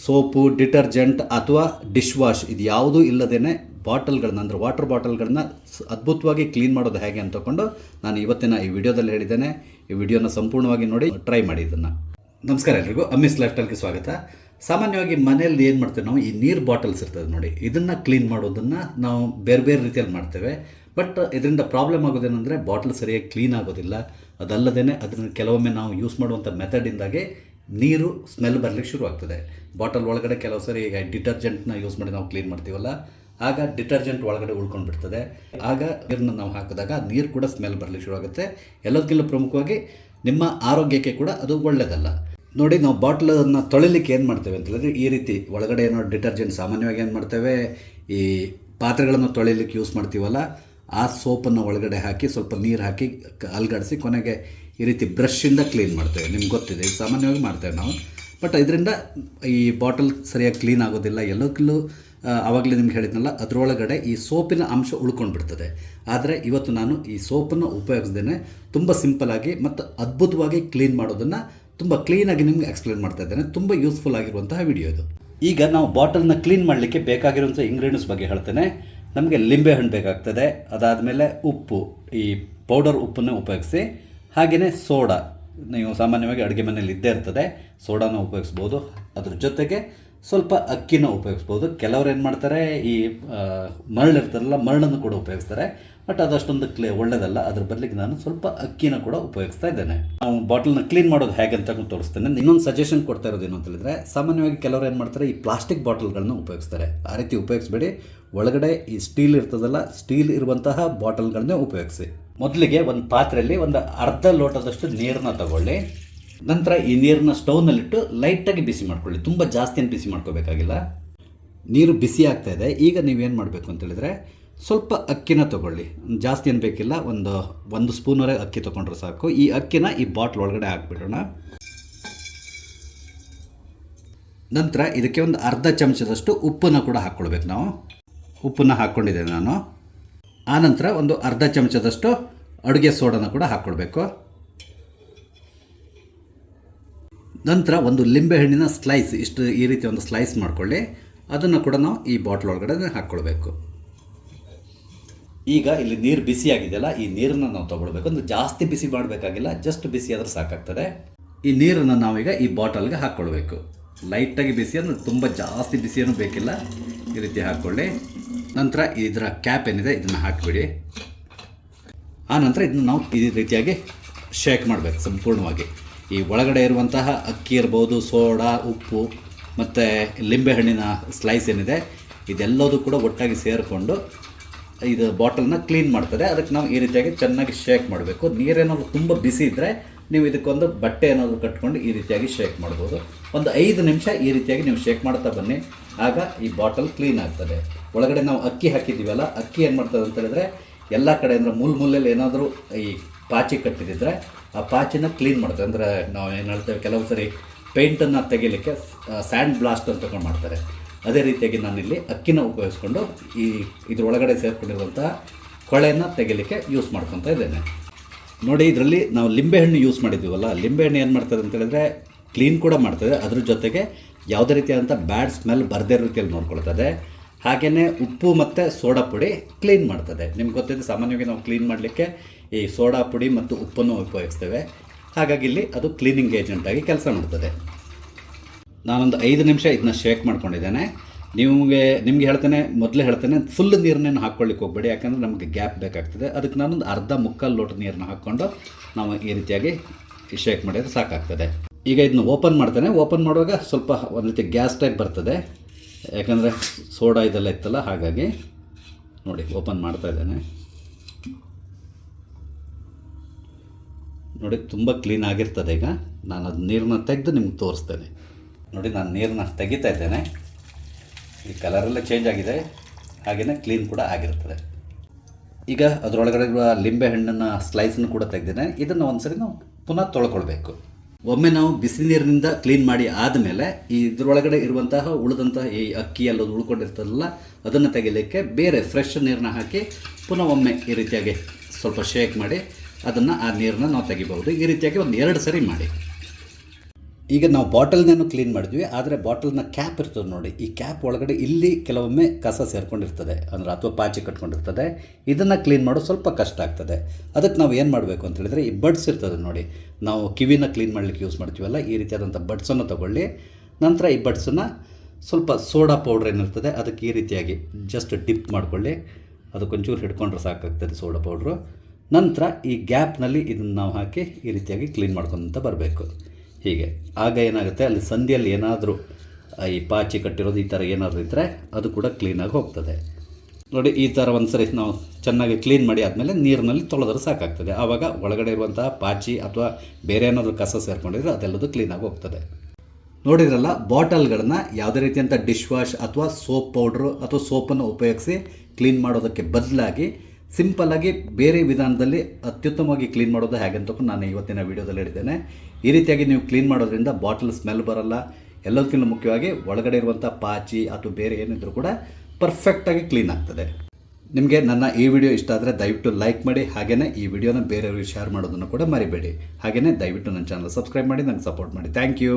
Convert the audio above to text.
Soap, detergent ಅಥವಾ dish wash ಇದು ಯಾವುದೂ ಇಲ್ಲದೇ ಬಾಟಲ್ಗಳನ್ನ ಅಂದರೆ ವಾಟರ್ ಬಾಟಲ್ಗಳನ್ನ ಅದ್ಭುತವಾಗಿ ಕ್ಲೀನ್ ಮಾಡೋದು ಹೇಗೆ ಅಂತ ತಗೊಂಡು ನಾನು ಇವತ್ತಿನ ಈ ವಿಡಿಯೋದಲ್ಲಿ ಹೇಳಿದ್ದೇನೆ. ಈ ವಿಡಿಯೋನ ಸಂಪೂರ್ಣವಾಗಿ ನೋಡಿ ಟ್ರೈ ಮಾಡಿ ಇದನ್ನು. ನಮಸ್ಕಾರ ಎಲ್ರಿಗೂ, ಅಮ್ಮಿಸ್ ಲೈಫ್ ಸ್ಟೈಲ್ಗೆ ಸ್ವಾಗತ. ಸಾಮಾನ್ಯವಾಗಿ ಮನೆಯಲ್ಲಿ ಏನು ಮಾಡ್ತೇವೆ ನಾವು, ಈ ನೀರು ಬಾಟಲ್ಸ್ ಇರ್ತದೆ ನೋಡಿ, ಇದನ್ನು ಕ್ಲೀನ್ ಮಾಡೋದನ್ನು ನಾವು ಬೇರೆ ಬೇರೆ ರೀತಿಯಲ್ಲಿ ಮಾಡ್ತೇವೆ. ಬಟ್ ಇದರಿಂದ ಪ್ರಾಬ್ಲಮ್ ಆಗೋದೇನೆಂದರೆ ಬಾಟಲ್ ಸರಿಯಾಗಿ ಕ್ಲೀನ್ ಆಗೋದಿಲ್ಲ. ಅದಲ್ಲದೇ ಅದನ್ನು ಕೆಲವೊಮ್ಮೆ ನಾವು ಯೂಸ್ ಮಾಡುವಂಥ ಮೆಥಡಿಂದಾಗೆ ನೀರು ಸ್ಮೆಲ್ ಬರಲಿಕ್ಕೆ ಶುರುವಾಗ್ತದೆ. ಬಾಟಲ್ ಒಳಗಡೆ ಕೆಲವು ಸರಿ ಈಗ ಡಿಟರ್ಜೆಂಟ್ನ ಯೂಸ್ ಮಾಡಿ ನಾವು ಕ್ಲೀನ್ ಮಾಡ್ತೀವಲ್ಲ, ಆಗ ಡಿಟರ್ಜೆಂಟ್ ಒಳಗಡೆ ಉಳ್ಕೊಂಡು ಬಿಡ್ತದೆ. ಆಗ ನೀರನ್ನು ನಾವು ಹಾಕಿದಾಗ ನೀರು ಕೂಡ ಸ್ಮೆಲ್ ಬರಲಿಕ್ಕೆ ಶುರುವಾಗುತ್ತೆ. ಎಲ್ಲದಕ್ಕಿಂತ ಪ್ರಮುಖವಾಗಿ ನಿಮ್ಮ ಆರೋಗ್ಯಕ್ಕೆ ಕೂಡ ಅದು ಒಳ್ಳೆಯದಲ್ಲ. ನೋಡಿ, ನಾವು ಬಾಟ್ಲನ್ನು ತೊಳಿಲಿಕ್ಕೆ ಏನು ಮಾಡ್ತೇವೆ ಅಂತ ಹೇಳಿದ್ರೆ, ಈ ರೀತಿ ಒಳಗಡೆ ಏನೋ ಡಿಟರ್ಜೆಂಟ್ ಸಾಮಾನ್ಯವಾಗಿ ಏನು ಮಾಡ್ತೇವೆ, ಈ ಪಾತ್ರೆಗಳನ್ನು ತೊಳಿಲಿಕ್ಕೆ ಯೂಸ್ ಮಾಡ್ತೀವಲ್ಲ, ಆ ಸೋಪನ್ನು ಒಳಗಡೆ ಹಾಕಿ ಸ್ವಲ್ಪ ನೀರು ಹಾಕಿ ಅಲ್ಗಾಡಿಸಿ ಕೊನೆಗೆ ಈ ರೀತಿ ಬ್ರಷಿಂದ ಕ್ಲೀನ್ ಮಾಡ್ತೇವೆ. ನಿಮ್ಗೆ ಗೊತ್ತಿದೆ, ಇದು ಸಾಮಾನ್ಯವಾಗಿ ಮಾಡ್ತೇವೆ ನಾವು. ಬಟ್ ಇದರಿಂದ ಈ ಬಾಟಲ್ ಸರಿಯಾಗಿ ಕ್ಲೀನ್ ಆಗೋದಿಲ್ಲ. ಎಲ್ಲದಕ್ಕೂ ಆವಾಗಲೇ ನಿಮ್ಗೆ ಹೇಳಿದ್ನಲ್ಲ, ಅದರೊಳಗಡೆ ಈ ಸೋಪಿನ ಅಂಶ ಉಳ್ಕೊಂಡು ಬಿಡ್ತದೆ. ಆದರೆ ಇವತ್ತು ನಾನು ಈ ಸೋಪನ್ನು ಉಪಯೋಗಿಸ್ದೇನೆ ತುಂಬ ಸಿಂಪಲಾಗಿ ಮತ್ತು ಅದ್ಭುತವಾಗಿ ಕ್ಲೀನ್ ಮಾಡೋದನ್ನು ತುಂಬ ಕ್ಲೀನಾಗಿ ನಿಮ್ಗೆ ಎಕ್ಸ್ಪ್ಲೇನ್ ಮಾಡ್ತಾ ಇದ್ದೇನೆ. ತುಂಬ ಯೂಸ್ಫುಲ್ ಆಗಿರುವಂತಹ ವಿಡಿಯೋ ಇದು. ಈಗ ನಾವು ಬಾಟಲ್ನ ಕ್ಲೀನ್ ಮಾಡಲಿಕ್ಕೆ ಬೇಕಾಗಿರುವಂಥ ಇಂಗ್ರೀಡಿಯೆಂಟ್ಸ್ ಬಗ್ಗೆ ಹೇಳ್ತೇನೆ. ನಮಗೆ ಲಿಂಬೆಹಣ್ಣು ಬೇಕಾಗ್ತದೆ, ಅದಾದಮೇಲೆ ಉಪ್ಪು, ಈ ಪೌಡರ್ ಉಪ್ಪನ್ನು ಉಪಯೋಗಿಸಿ, ಹಾಗೆಯೇ ಸೋಡಾ, ನೀವು ಸಾಮಾನ್ಯವಾಗಿ ಅಡುಗೆ ಮನೆಯಲ್ಲಿ ಇದ್ದೇ ಇರ್ತದೆ, ಸೋಡಾನ ಉಪಯೋಗಿಸ್ಬೋದು. ಅದ್ರ ಜೊತೆಗೆ ಸ್ವಲ್ಪ ಅಕ್ಕಿನ ಉಪಯೋಗಿಸ್ಬೋದು. ಕೆಲವರು ಏನು ಮಾಡ್ತಾರೆ, ಈ ಮರಳು ಇರ್ತಾರಲ್ಲ, ಮರಳನ್ನು ಕೂಡ ಉಪಯೋಗಿಸ್ತಾರೆ. ಬಟ್ ಅದಷ್ಟೊಂದು ಒಳ್ಳೆಯದಲ್ಲ. ಅದ್ರ ಬದಲಿಗೆ ನಾನು ಸ್ವಲ್ಪ ಅಕ್ಕಿನ ಕೂಡ ಉಪಯೋಗಿಸ್ತಾ ಇದ್ದೇನೆ. ನಾವು ಬಾಟಲ್ನ ಕ್ಲೀನ್ ಮಾಡೋದು ಹೇಗೆ ಅಂತ ತೋರಿಸ್ತೇನೆ. ಇನ್ನೊಂದು ಸಜೆಷನ್ ಕೊಡ್ತಾ ಇರೋದು ಏನು ಅಂತ ಹೇಳಿದ್ರೆ, ಸಾಮಾನ್ಯವಾಗಿ ಕೆಲವರು ಏನು ಮಾಡ್ತಾರೆ, ಈ ಪ್ಲಾಸ್ಟಿಕ್ ಬಾಟಲ್ಗಳನ್ನ ಉಪಯೋಗಿಸ್ತಾರೆ. ಆ ರೀತಿ ಉಪಯೋಗಿಸ್ಬೇಡಿ. ಒಳಗಡೆ ಈ ಸ್ಟೀಲ್ ಇರ್ತದಲ್ಲ, ಸ್ಟೀಲ್ ಇರುವಂತಹ ಬಾಟಲ್ಗಳನ್ನೇ ಉಪಯೋಗಿಸಿ. ಮೊದಲಿಗೆ ಒಂದು ಪಾತ್ರೆಯಲ್ಲಿ ಒಂದು ಅರ್ಧ ಲೋಟದಷ್ಟು ನೀರನ್ನ ತಗೊಳ್ಳಿ. ನಂತರ ಈ ನೀರನ್ನ ಸ್ಟವ್ನಲ್ಲಿಟ್ಟು ಲೈಟಾಗಿ ಬಿಸಿ ಮಾಡ್ಕೊಳ್ಳಿ. ತುಂಬ ಜಾಸ್ತಿ ಏನು ಬಿಸಿ ಮಾಡ್ಕೋಬೇಕಾಗಿಲ್ಲ. ನೀರು ಬಿಸಿ ಆಗ್ತಾ ಇದೆ. ಈಗ ನೀವೇನು ಮಾಡಬೇಕು ಅಂತ ಹೇಳಿದ್ರೆ, ಸ್ವಲ್ಪ ಅಕ್ಕಿನ ತೊಗೊಳ್ಳಿ. ಜಾಸ್ತಿ ಏನು ಬೇಕಿಲ್ಲ, ಒಂದು ಸ್ಪೂನ್ವರೆಗೆ ಅಕ್ಕಿ ತೊಗೊಂಡ್ರೆ ಸಾಕು. ಈ ಅಕ್ಕಿನ ಈ ಬಾಟ್ಲ್ ಒಳಗಡೆ ಹಾಕ್ಬಿಡೋಣ. ನಂತರ ಇದಕ್ಕೆ ಒಂದು ಅರ್ಧ ಚಮಚದಷ್ಟು ಉಪ್ಪನ್ನು ಕೂಡ ಹಾಕ್ಕೊಳ್ಬೇಕು. ನಾವು ಉಪ್ಪನ್ನು ಹಾಕ್ಕೊಂಡಿದ್ದೇನೆ ನಾನು. ಆನಂತರ ಒಂದು ಅರ್ಧ ಚಮಚದಷ್ಟು ಅಡುಗೆ ಸೋಡಾನ ಕೂಡ ಹಾಕ್ಕೊಳ್ಬೇಕು. ನಂತರ ಒಂದು ಲಿಂಬೆಹಣ್ಣಿನ ಸ್ಲೈಸ್, ಇಷ್ಟು ಈ ರೀತಿ ಒಂದು ಸ್ಲೈಸ್ ಮಾಡ್ಕೊಳ್ಳಿ. ಅದನ್ನು ಕೂಡ ನಾವು ಈ ಬಾಟ್ಲ್ ಒಳಗಡೆ ಹಾಕ್ಕೊಳ್ಬೇಕು. ಈಗ ಇಲ್ಲಿ ನೀರು ಬಿಸಿಯಾಗಿದೆಯಲ್ಲ, ಈ ನೀರನ್ನು ನಾವು ತೊಗೊಳ್ಬೇಕು. ಒಂದು ಜಾಸ್ತಿ ಬಿಸಿ ಮಾಡಬೇಕಾಗಿಲ್ಲ, ಜಸ್ಟ್ ಬಿಸಿ ಆದರೂ ಸಾಕಾಗ್ತದೆ. ಈ ನೀರನ್ನು ನಾವೀಗ ಈ ಬಾಟಲ್ಗೆ ಹಾಕ್ಕೊಳ್ಬೇಕು. ಲೈಟಾಗಿ ಬಿಸಿ, ಅಂದರೆ ತುಂಬ ಜಾಸ್ತಿ ಬಿಸಿಯೂ ಬೇಕಿಲ್ಲ. ಈ ರೀತಿ ಹಾಕ್ಕೊಳ್ಳಿ. ನಂತರ ಇದರ ಕ್ಯಾಪ್ ಏನಿದೆ ಇದನ್ನು ಹಾಕಿಬಿಡಿ. ಆನಂತರ ಇದನ್ನು ನಾವು ಈ ರೀತಿಯಾಗಿ ಶೇಕ್ ಮಾಡಬೇಕು ಸಂಪೂರ್ಣವಾಗಿ. ಈ ಒಳಗಡೆ ಇರುವಂತಹ ಅಕ್ಕಿ ಇರ್ಬೋದು, ಸೋಡಾ, ಉಪ್ಪು ಮತ್ತು ಲಿಂಬೆಹಣ್ಣಿನ ಸ್ಲೈಸ್ ಏನಿದೆ, ಇದೆಲ್ಲದೂ ಕೂಡ ಒಟ್ಟಾಗಿ ಸೇರಿಕೊಂಡು ಇದು ಬಾಟಲ್ನ ಕ್ಲೀನ್ ಮಾಡ್ತದೆ. ಅದಕ್ಕೆ ನಾವು ಈ ರೀತಿಯಾಗಿ ಚೆನ್ನಾಗಿ ಶೇಕ್ ಮಾಡಬೇಕು. ನೀರೇನಾದರೂ ತುಂಬ ಬಿಸಿ ಇದ್ದರೆ ನೀವು ಇದಕ್ಕೊಂದು ಬಟ್ಟೆ ಏನಾದರೂ ಕಟ್ಕೊಂಡು ಈ ರೀತಿಯಾಗಿ ಶೇಕ್ ಮಾಡ್ಬೋದು. ಒಂದು 5 ನಿಮಿಷ ಈ ರೀತಿಯಾಗಿ ನೀವು ಶೇಕ್ ಮಾಡ್ತಾ ಬನ್ನಿ. ಆಗ ಈ ಬಾಟಲ್ ಕ್ಲೀನ್ ಆಗ್ತದೆ. ಒಳಗಡೆ ನಾವು ಅಕ್ಕಿ ಹಾಕಿದ್ದೀವಲ್ಲ, ಅಕ್ಕಿ ಏನು ಮಾಡ್ತದೆ ಅಂತ ಹೇಳಿದ್ರೆ, ಎಲ್ಲ ಕಡೆ ಅಂದರೆ ಮೂಲೆಯಲ್ಲಿ ಏನಾದರೂ ಈ ಪಾಚಿ ಕಟ್ಟಿದಿದ್ರೆ ಆ ಪಾಚಿನ ಕ್ಲೀನ್ ಮಾಡ್ತದೆ. ಅಂದರೆ ನಾವು ಏನು ಹೇಳ್ತೇವೆ, ಕೆಲವು ಸರಿ ಪೇಂಟನ್ನು ತೆಗಿಲಿಕ್ಕೆ ಸ್ಯಾಂಡ್ ಬ್ಲಾಸ್ಟ್ ಅಂತ ತಗೊಂಡು ಮಾಡ್ತಾರೆ. ಅದೇ ರೀತಿಯಾಗಿ ನಾನಿಲ್ಲಿ ಅಕ್ಕಿನ ಉಪಯೋಗಿಸ್ಕೊಂಡು ಇದ್ರೊಳಗಡೆ ಸೇರಿಕೊಂಡಿರುವಂಥ ಕೊಳೆಯನ್ನು ತೆಗಿಲಿಕ್ಕೆ ಯೂಸ್ ಮಾಡ್ಕೊತಾ ಇದ್ದೇನೆ. ನೋಡಿ, ಇದರಲ್ಲಿ ನಾವು ಲಿಂಬೆಹಣ್ಣು ಯೂಸ್ ಮಾಡಿದ್ದೀವಲ್ಲ, ಲಿಂಬೆಹಣ್ಣು ಏನು ಮಾಡ್ತದೆ ಅಂತ ಹೇಳಿದ್ರೆ ಕ್ಲೀನ್ ಕೂಡ ಮಾಡ್ತದೆ. ಅದ್ರ ಜೊತೆಗೆ ಯಾವುದೇ ರೀತಿಯಾದಂಥ ಬ್ಯಾಡ್ ಸ್ಮೆಲ್ ಬರದೇ ರೀತಿಯಲ್ಲಿ ನೋಡ್ಕೊಳ್ತದೆ. ಹಾಗೆಯೇ ಉಪ್ಪು ಮತ್ತು ಸೋಡಾ ಪುಡಿ ಕ್ಲೀನ್ ಮಾಡ್ತದೆ. ನಿಮ್ಗೆ ಗೊತ್ತಿದೆ, ಸಾಮಾನ್ಯವಾಗಿ ನಾವು ಕ್ಲೀನ್ ಮಾಡಲಿಕ್ಕೆ ಈ ಸೋಡಾ ಪುಡಿ ಮತ್ತು ಉಪ್ಪನ್ನು ಉಪಯೋಗಿಸ್ತೇವೆ. ಹಾಗಾಗಿ ಇಲ್ಲಿ ಅದು ಕ್ಲೀನಿಂಗ್ ಏಜೆಂಟಾಗಿ ಕೆಲಸ ಮಾಡ್ತದೆ. ನಾನೊಂದು 5 ನಿಮಿಷ ಇದನ್ನ ಶೇಕ್ ಮಾಡ್ಕೊಂಡಿದ್ದೇನೆ. ನಿಮಗೆ ಮೊದಲೇ ಹೇಳ್ತೇನೆ, ಫುಲ್ ನೀರನ್ನೇನು ಹಾಕ್ಕೊಳ್ಳಿಕ್ಕೆ ಹೋಗಬೇಡಿ, ಯಾಕಂದರೆ ನಮಗೆ ಗ್ಯಾಪ್ ಬೇಕಾಗ್ತದೆ. ಅದಕ್ಕೆ ನಾನೊಂದು ಅರ್ಧ ಮುಕ್ಕಾಲು ಲೋಟ ನೀರನ್ನ ಹಾಕ್ಕೊಂಡು ನಾವು ಈ ರೀತಿಯಾಗಿ ಶೇಕ್ ಮಾಡಿದರೆ ಸಾಕಾಗ್ತದೆ. ಈಗ ಇದನ್ನ ಓಪನ್ ಮಾಡ್ತೇನೆ. ಓಪನ್ ಮಾಡುವಾಗ ಸ್ವಲ್ಪ ಒಂದು ರೀತಿ ಗ್ಯಾಸ್ ಟೈಪ್ ಬರ್ತದೆ, ಯಾಕಂದರೆ ಸೋಡಾ ಇದೆಲ್ಲ ಇತ್ತಲ್ಲ. ಹಾಗಾಗಿ ನೋಡಿ, ಓಪನ್ ಮಾಡ್ತಾ ಇದ್ದೇನೆ. ನೋಡಿ, ತುಂಬ ಕ್ಲೀನ್ ಆಗಿರ್ತದೆ. ಈಗ ನಾನು ಅದು ನೀರನ್ನ ತೆಗೆದು ನಿಮ್ಗೆ ತೋರಿಸ್ತೇನೆ. ನೋಡಿ, ನಾನು ನೀರನ್ನ ತೆಗಿತಾ ಇದ್ದೇನೆ. ಈ ಕಲರೆಲ್ಲ ಚೇಂಜ್ ಆಗಿದೆ, ಹಾಗೆಯೇ ಕ್ಲೀನ್ ಕೂಡ ಆಗಿರ್ತದೆ. ಈಗ ಅದರೊಳಗಡೆ ಇರುವ ಲಿಂಬೆಹಣ್ಣಿನ ಸ್ಲೈಸನ್ನು ಕೂಡ ತೆಗೆದಿದ್ದೇನೆ. ಇದನ್ನು ಒಂದು ಸರಿ ನಾವು ಪುನಃ ತೊಳ್ಕೊಳ್ಬೇಕು. ಒಮ್ಮೆ ನಾವು ಬಿಸಿ ನೀರಿನಿಂದ ಕ್ಲೀನ್ ಮಾಡಿ ಆದಮೇಲೆ ಇದರೊಳಗಡೆ ಇರುವಂತಹ ಉಳಿದಂತಹ ಈ ಅಕ್ಕಿ ಎಲ್ಲದು ಉಳ್ಕೊಂಡಿರ್ತದಲ್ಲ, ಅದನ್ನು ತೆಗಿಲಿಕ್ಕೆ ಬೇರೆ ಫ್ರೆಶ್ ನೀರನ್ನ ಹಾಕಿ ಪುನಃ ಒಮ್ಮೆ ಈ ರೀತಿಯಾಗಿ ಸ್ವಲ್ಪ ಶೇಕ್ ಮಾಡಿ ಆ ನೀರನ್ನು ನಾವು ತೆಗಿಬಹುದು. ಈ ರೀತಿಯಾಗಿ ಒಂದು 2 ಸರಿ ಮಾಡಿ. ಈಗ ನಾವು ಬಾಟಲ್ನೇನು ಕ್ಲೀನ್ ಮಾಡಿದ್ವಿ, ಆದರೆ ಬಾಟಲ್ನ ಕ್ಯಾಪ್ ಇರ್ತದೆ ನೋಡಿ, ಈ ಕ್ಯಾಪ್ ಒಳಗಡೆ ಇಲ್ಲಿ ಕೆಲವೊಮ್ಮೆ ಕಸ ಸೇರ್ಕೊಂಡಿರ್ತದೆ ಅಂದರೆ ಅಥವಾ ಪಾಚಿ ಕಟ್ಕೊಂಡಿರ್ತದೆ. ಇದನ್ನು ಕ್ಲೀನ್ ಮಾಡೋದು ಸ್ವಲ್ಪ ಕಷ್ಟ ಆಗ್ತದೆ. ಅದಕ್ಕೆ ನಾವು ಏನು ಮಾಡಬೇಕು ಅಂತ ಹೇಳಿದರೆ, ಈ ಬಡ್ಸ್ ಇರ್ತದೆ ನೋಡಿ, ನಾವು ಕಿವಿನ ಕ್ಲೀನ್ ಮಾಡಲಿಕ್ಕೆ ಯೂಸ್ ಮಾಡ್ತೀವಲ್ಲ, ಈ ರೀತಿಯಾದಂಥ ಬಡ್ಸನ್ನು ತೊಗೊಳ್ಳಿ. ನಂತರ ಈ ಬಡ್ಸನ್ನು ಸ್ವಲ್ಪ ಸೋಡಾ ಪೌಡ್ರ್ ಏನಿರ್ತದೆ ಅದಕ್ಕೆ ಈ ರೀತಿಯಾಗಿ ಜಸ್ಟ್ ಡಿಪ್ ಮಾಡಿಕೊಳ್ಳಿ. ಅದಕ್ಕೊಂಚೂರು ಹಿಡ್ಕೊಂಡ್ರೆ ಸಾಕಾಗ್ತದೆ ಸೋಡಾ ಪೌಡ್ರು. ನಂತರ ಈ ಗ್ಯಾಪ್ನಲ್ಲಿ ಇದನ್ನು ನಾವು ಹಾಕಿ ಈ ರೀತಿಯಾಗಿ ಕ್ಲೀನ್ ಮಾಡ್ಕೊತ ಬರಬೇಕು. ಹೀಗೆ ಆಗ ಏನಾಗುತ್ತೆ, ಅಲ್ಲಿ ಸಂಧಿಯಲ್ಲಿ ಏನಾದರೂ ಈ ಪಾಚಿ ಕಟ್ಟಿರೋದು ಈ ಥರ ಏನಾದರೂ ಇದ್ದರೆ ಅದು ಕೂಡ ಕ್ಲೀನಾಗಿ ಹೋಗ್ತದೆ ನೋಡಿ. ಈ ಥರ ಒಂದು ಸರಿ ನಾವು ಚೆನ್ನಾಗಿ ಕ್ಲೀನ್ ಮಾಡಿ ಆದಮೇಲೆ ನೀರಿನಲ್ಲಿ ತೊಳೆದ್ರೆ ಸಾಕಾಗ್ತದೆ. ಆವಾಗ ಒಳಗಡೆ ಇರುವಂತಹ ಪಾಚಿ ಅಥವಾ ಬೇರೆ ಏನಾದರೂ ಕಸ ಸೇರಿಕೊಂಡಿದ್ರೆ ಅದೆಲ್ಲದು ಕ್ಲೀನಾಗಿ ಹೋಗ್ತದೆ. ನೋಡಿದ್ರಲ್ಲ, ಬಾಟಲ್ಗಳನ್ನ ಯಾವುದೇ ರೀತಿಯಂಥ ಡಿಶ್ ವಾಶ್ ಅಥವಾ ಸೋಪ್ ಪೌಡ್ರು ಅಥವಾ ಸೋಪನ್ನು ಉಪಯೋಗಿಸಿ ಕ್ಲೀನ್ ಮಾಡೋದಕ್ಕೆ ಬದಲಾಗಿ ಸಿಂಪಲ್ಲಾಗಿ ಬೇರೆ ವಿಧಾನದಲ್ಲಿ ಅತ್ಯುತ್ತಮವಾಗಿ ಕ್ಲೀನ್ ಮಾಡೋದು ಹೇಗೆ ಅಂತ ನಾನು ಇವತ್ತಿನ ವೀಡಿಯೋದಲ್ಲಿ ಹೇಳಿದ್ದೇನೆ. ಈ ರೀತಿಯಾಗಿ ನೀವು ಕ್ಲೀನ್ ಮಾಡೋದ್ರಿಂದ ಬಾಟಲ್ ಸ್ಮೆಲ್ ಬರಲ್ಲ. ಎಲ್ಲದಕ್ಕಿಂತ ಮುಖ್ಯವಾಗಿ ಒಳಗಡೆ ಇರುವಂಥ ಪಾಚಿ ಅಥವಾ ಬೇರೆ ಏನಿದ್ರು ಕೂಡ ಪರ್ಫೆಕ್ಟಾಗಿ ಕ್ಲೀನ್ ಆಗ್ತದೆ. ನಿಮಗೆ ನನ್ನ ಈ ವಿಡಿಯೋ ಇಷ್ಟ ಆದರೆ ದಯವಿಟ್ಟು ಲೈಕ್ ಮಾಡಿ, ಹಾಗೆಯೇ ಈ ವಿಡಿಯೋನ ಬೇರೆಯವರಿಗೆ ಶೇರ್ ಮಾಡೋದನ್ನು ಕೂಡ ಮರಿಬೇಡಿ. ಹಾಗೆಯೇ ದಯವಿಟ್ಟು ನನ್ನ ಚಾನಲ್ ಸಬ್ಸ್ಕ್ರೈಬ್ ಮಾಡಿ, ನನಗೆ ಸಪೋರ್ಟ್ ಮಾಡಿ. Thank you.